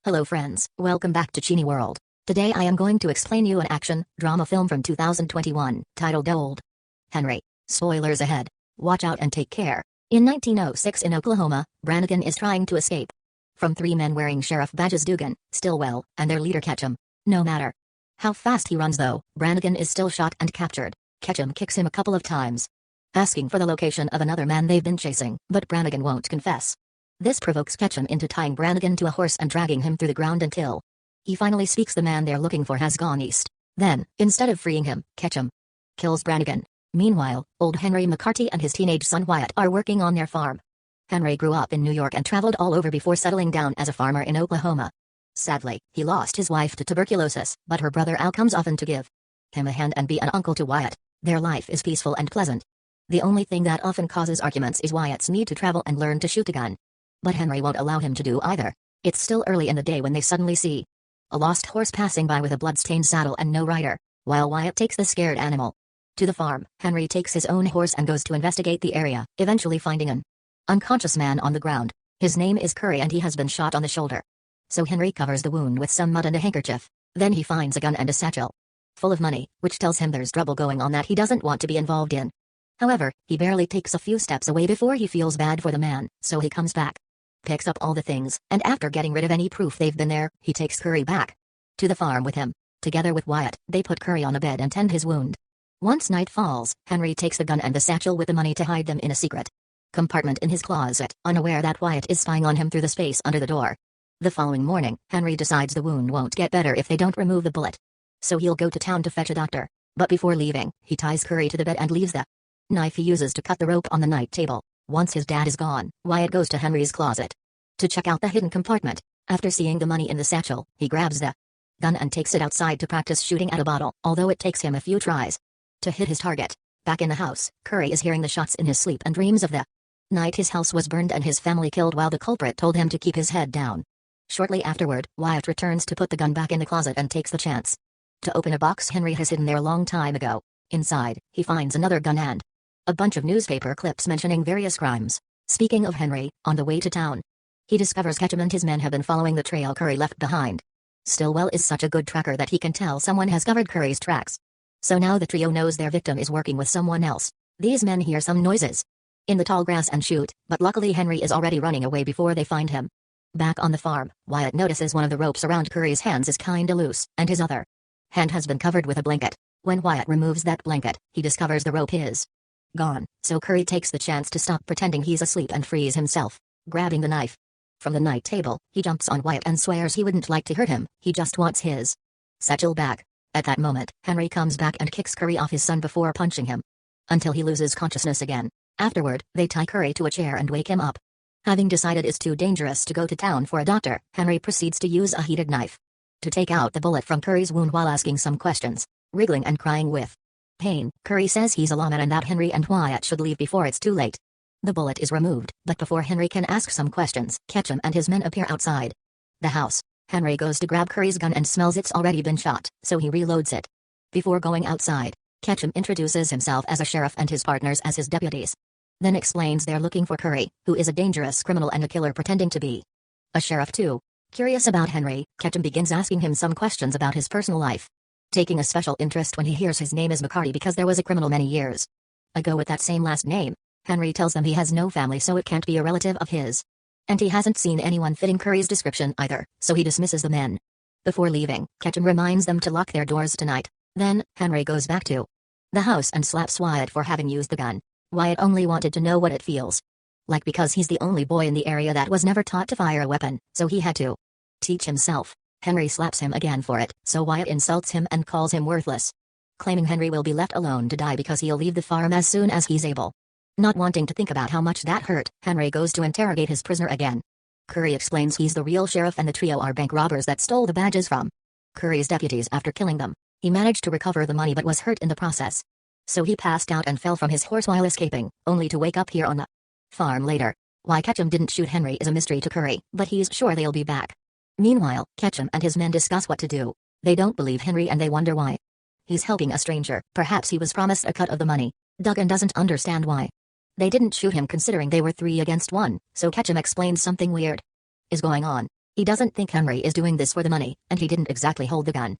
Hello friends, welcome back to Cini World. Today I am going to explain you an action, drama film from 2021, titled Old Henry. Spoilers ahead. Watch out and take care. In 1906 in Oklahoma, Brannigan is trying to escape from three men wearing sheriff badges: Dugan, Stillwell, and their leader Ketchum. No matter how fast he runs though, Brannigan is still shot and captured. Ketchum kicks him a couple of times, asking for the location of another man they've been chasing, but Brannigan won't confess. This provokes Ketchum into tying Brannigan to a horse and dragging him through the ground until he finally speaks the man they're looking for has gone east. Then, instead of freeing him, Ketchum kills Brannigan. Meanwhile, old Henry McCarty and his teenage son Wyatt are working on their farm. Henry grew up in New York and traveled all over before settling down as a farmer in Oklahoma. Sadly, he lost his wife to tuberculosis, but her brother Al comes often to give him a hand and be an uncle to Wyatt. Their life is peaceful and pleasant. The only thing that often causes arguments is Wyatt's need to travel and learn to shoot a gun. But Henry won't allow him to do either. It's still early in the day when they suddenly see a lost horse passing by with a blood-stained saddle and no rider, while Wyatt takes the scared animal to the farm. Henry takes his own horse and goes to investigate the area, eventually finding an unconscious man on the ground. His name is Curry and he has been shot on the shoulder. So Henry covers the wound with some mud and a handkerchief. Then he finds a gun and a satchel full of money, which tells him there's trouble going on that he doesn't want to be involved in. However, he barely takes a few steps away before he feels bad for the man, so he comes back, picks up all the things, and after getting rid of any proof they've been there, he takes Curry back to the farm with him. Together with Wyatt, they put Curry on a bed and tend his wound. Once night falls, Henry takes the gun and the satchel with the money to hide them in a secret compartment in his closet, unaware that Wyatt is spying on him through the space under the door. The following morning, Henry decides the wound won't get better if they don't remove the bullet. So he'll go to town to fetch a doctor. But before leaving, he ties Curry to the bed and leaves the knife he uses to cut the rope on the night table. Once his dad is gone, Wyatt goes to Henry's closet to check out the hidden compartment. After seeing the money in the satchel, he grabs the gun and takes it outside to practice shooting at a bottle, although it takes him a few tries to hit his target. Back in the house, Curry is hearing the shots in his sleep and dreams of the night his house was burned and his family killed while the culprit told him to keep his head down. Shortly afterward, Wyatt returns to put the gun back in the closet and takes the chance to open a box Henry has hidden there a long time ago. Inside, he finds another gun and a bunch of newspaper clips mentioning various crimes. Speaking of Henry, on the way to town, he discovers Ketchum and his men have been following the trail Curry left behind. Stillwell is such a good tracker that he can tell someone has covered Curry's tracks. So now the trio knows their victim is working with someone else. These men hear some noises in the tall grass and shoot, but luckily Henry is already running away before they find him. Back on the farm, Wyatt notices one of the ropes around Curry's hands is kinda loose, and his other hand has been covered with a blanket. When Wyatt removes that blanket, he discovers the rope is gone, so Curry takes the chance to stop pretending he's asleep and frees himself. Grabbing the knife from the night table, he jumps on Wyatt and swears he wouldn't like to hurt him, he just wants his satchel back. At that moment, Henry comes back and kicks Curry off his son before punching him until he loses consciousness again. Afterward, they tie Curry to a chair and wake him up. Having decided it's too dangerous to go to town for a doctor, Henry proceeds to use a heated knife to take out the bullet from Curry's wound while asking some questions. Wriggling and crying with pain, Curry says he's a lawman and that Henry and Wyatt should leave before it's too late. The bullet is removed, but before Henry can ask some questions, Ketchum and his men appear outside the house. Henry goes to grab Curry's gun and smells it's already been shot, so he reloads it. Before going outside, Ketchum introduces himself as a sheriff and his partners as his deputies. Then explains they're looking for Curry, who is a dangerous criminal and a killer pretending to be a sheriff too. Curious about Henry, Ketchum begins asking him some questions about his personal life, taking a special interest when he hears his name is McCarty because there was a criminal many years ago with that same last name. Henry tells them he has no family so it can't be a relative of his. And he hasn't seen anyone fitting Curry's description either, so he dismisses the men. Before leaving, Ketchum reminds them to lock their doors tonight. Then, Henry goes back to the house and slaps Wyatt for having used the gun. Wyatt only wanted to know what it feels like because he's the only boy in the area that was never taught to fire a weapon, so he had to teach himself. Henry slaps him again for it, so Wyatt insults him and calls him worthless, claiming Henry will be left alone to die because he'll leave the farm as soon as he's able. Not wanting to think about how much that hurt, Henry goes to interrogate his prisoner again. Curry explains he's the real sheriff and the trio are bank robbers that stole the badges from Curry's deputies after killing them. He managed to recover the money but was hurt in the process. So he passed out and fell from his horse while escaping, only to wake up here on the farm later. Why Ketchum didn't shoot Henry is a mystery to Curry, but he's sure they'll be back. Meanwhile, Ketchum and his men discuss what to do. They don't believe Henry and they wonder why he's helping a stranger. Perhaps he was promised a cut of the money. Dugan doesn't understand why they didn't shoot him considering they were 3 against 1, so Ketchum explains something weird is going on. He doesn't think Henry is doing this for the money, and he didn't exactly hold the gun.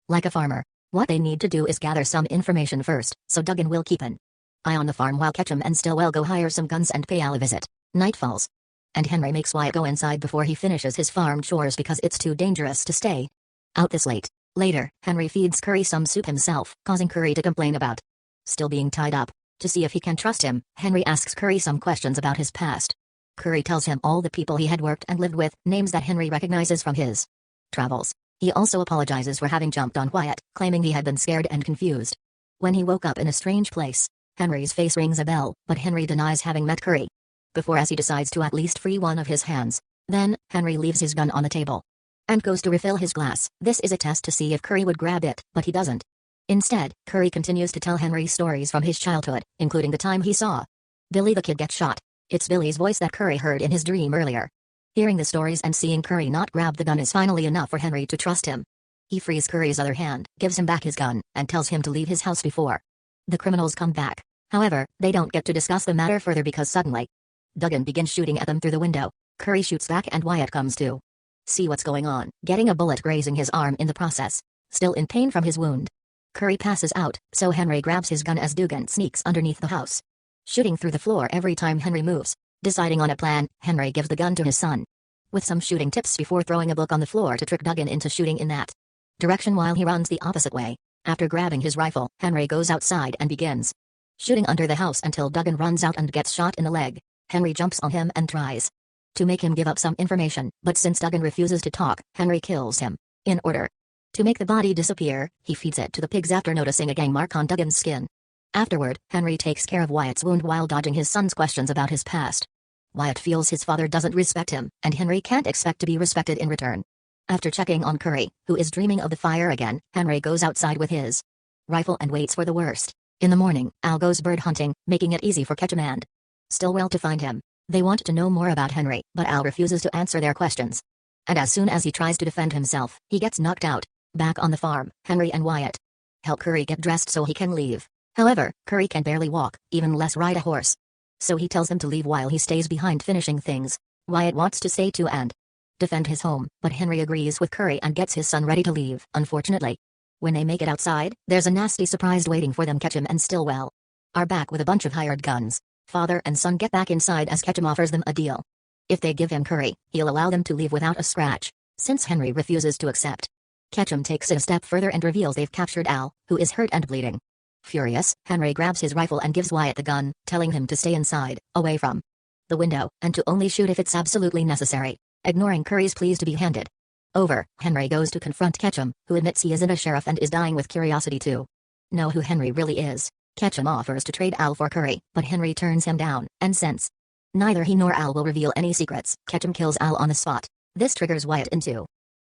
Like a farmer, what they need to do is gather some information first, so Duggan will keep an eye on the farm while Ketchum and Stillwell go hire some guns and pay Al a visit. Night falls, and Henry makes Wyatt go inside before he finishes his farm chores because it's too dangerous to stay out this late. Later, Henry feeds Curry some soup himself, causing Curry to complain about still being tied up. To see if he can trust him, Henry asks Curry some questions about his past. Curry tells him all the people he had worked and lived with, names that Henry recognizes from his travels. He also apologizes for having jumped on Wyatt, claiming he had been scared and confused when he woke up in a strange place. Henry's face rings a bell, but Henry denies having met Curry before as he decides to at least free one of his hands. Then, Henry leaves his gun on the table and goes to refill his glass. This is a test to see if Curry would grab it, but he doesn't. Instead, Curry continues to tell Henry stories from his childhood, including the time he saw Billy the Kid get shot. It's Billy's voice that Curry heard in his dream earlier. Hearing the stories and seeing Curry not grab the gun is finally enough for Henry to trust him. He frees Curry's other hand, gives him back his gun, and tells him to leave his house before the criminals come back. However, they don't get to discuss the matter further because suddenly, Duggan begins shooting at them through the window. Curry shoots back and Wyatt comes to see what's going on, getting a bullet grazing his arm in the process. Still in pain from his wound, Curry passes out, so Henry grabs his gun as Duggan sneaks underneath the house, shooting through the floor every time Henry moves. Deciding on a plan, Henry gives the gun to his son, with some shooting tips before throwing a book on the floor to trick Duggan into shooting in that direction while he runs the opposite way. After grabbing his rifle, Henry goes outside and begins shooting under the house until Duggan runs out and gets shot in the leg. Henry jumps on him and tries to make him give up some information, but since Duggan refuses to talk, Henry kills him. In order to make the body disappear, he feeds it to the pigs after noticing a gang mark on Duggan's skin. Afterward, Henry takes care of Wyatt's wound while dodging his son's questions about his past. Wyatt feels his father doesn't respect him, and Henry can't expect to be respected in return. After checking on Curry, who is dreaming of the fire again, Henry goes outside with his rifle and waits for the worst. In the morning, Al goes bird hunting, making it easy for Ketchum and Stillwell to find him. They want to know more about Henry, but Al refuses to answer their questions. And as soon as he tries to defend himself, he gets knocked out. Back on the farm, Henry and Wyatt help Curry get dressed so he can leave. However, Curry can barely walk, even less ride a horse. So he tells him to leave while he stays behind finishing things. Wyatt wants to stay too and defend his home, but Henry agrees with Curry and gets his son ready to leave. Unfortunately, when they make it outside, there's a nasty surprise waiting for them. Ketchum and Stillwell are back with a bunch of hired guns. Father and son get back inside as Ketchum offers them a deal. If they give him Curry, he'll allow them to leave without a scratch. Since Henry refuses to accept, Ketchum takes it a step further and reveals they've captured Al, who is hurt and bleeding. Furious, Henry grabs his rifle and gives Wyatt the gun, telling him to stay inside, away from the window, and to only shoot if it's absolutely necessary, ignoring Curry's pleas to be handed over. Henry goes to confront Ketchum, who admits he isn't a sheriff and is dying with curiosity to know who Henry really is. Ketchum offers to trade Al for Curry, but Henry turns him down, and since neither he nor Al will reveal any secrets, Ketchum kills Al on the spot. This triggers Wyatt into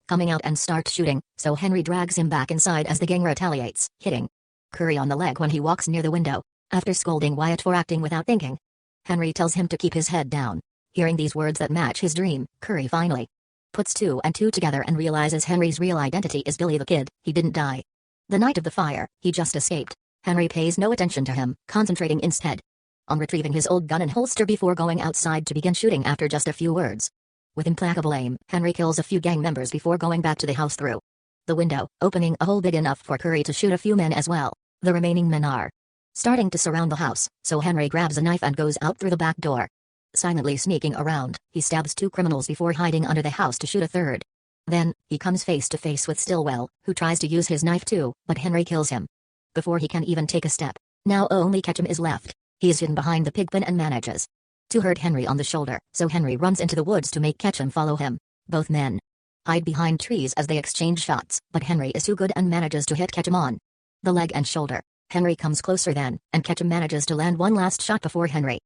coming out and start shooting, so Henry drags him back inside as the gang retaliates, hitting Curry on the leg when he walks near the window. After scolding Wyatt for acting without thinking, Henry tells him to keep his head down. Hearing these words that match his dream, Curry finally puts two and two together and realizes Henry's real identity is Billy the Kid. He didn't die the night of the fire, he just escaped. Henry pays no attention to him, concentrating instead on retrieving his old gun and holster before going outside to begin shooting after just a few words. With implacable aim, Henry kills a few gang members before going back to the house through the window, opening a hole big enough for Curry to shoot a few men as well. The remaining men are starting to surround the house, so Henry grabs a knife and goes out through the back door. Silently sneaking around, he stabs two criminals before hiding under the house to shoot a third. Then, he comes face to face with Stillwell, who tries to use his knife too, but Henry kills him before he can even take a step. Now only Ketchum is left. He is hidden behind the pig pen and manages to hurt Henry on the shoulder, so Henry runs into the woods to make Ketchum follow him. Both men hide behind trees as they exchange shots, but Henry is too good and manages to hit Ketchum on the leg and shoulder. Henry comes closer then, and Ketchum manages to land one last shot before Henry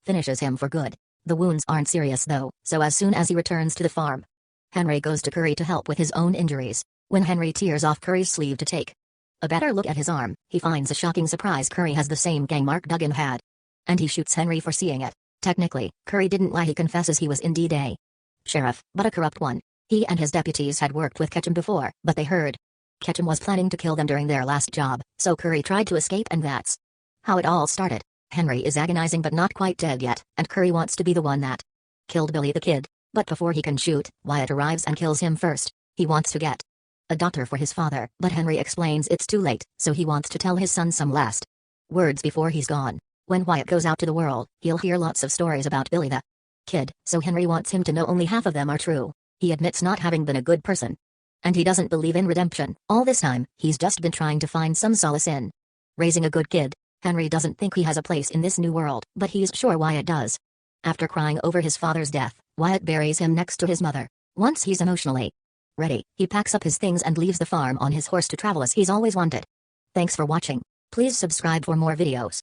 finishes him for good. The wounds aren't serious though, so as soon as he returns to the farm, Henry goes to Curry to help with his own injuries. When Henry tears off Curry's sleeve to take a better look at his arm, he finds a shocking surprise. Curry has the same gang mark Duggan had, and he shoots Henry for seeing it. Technically, Curry didn't lie. He confesses he was indeed a sheriff, but a corrupt one. He and his deputies had worked with Ketchum before, but they heard Ketchum was planning to kill them during their last job, so Curry tried to escape, and that's how it all started. Henry is agonizing but not quite dead yet, and Curry wants to be the one that killed Billy the Kid. But before he can shoot, Wyatt arrives and kills him first. He wants to get a doctor for his father, but Henry explains it's too late, so he wants to tell his son some last words before he's gone. When Wyatt goes out to the world, he'll hear lots of stories about Billy the Kid, so Henry wants him to know only half of them are true. He admits not having been a good person. And he doesn't believe in redemption. All this time, he's just been trying to find some solace in raising a good kid. Henry doesn't think he has a place in this new world, but he's sure Wyatt does. After crying over his father's death, Wyatt buries him next to his mother. Once he's emotionally ready, he packs up his things and leaves the farm on his horse to travel as he's always wanted. Thanks for watching. Please subscribe for more videos.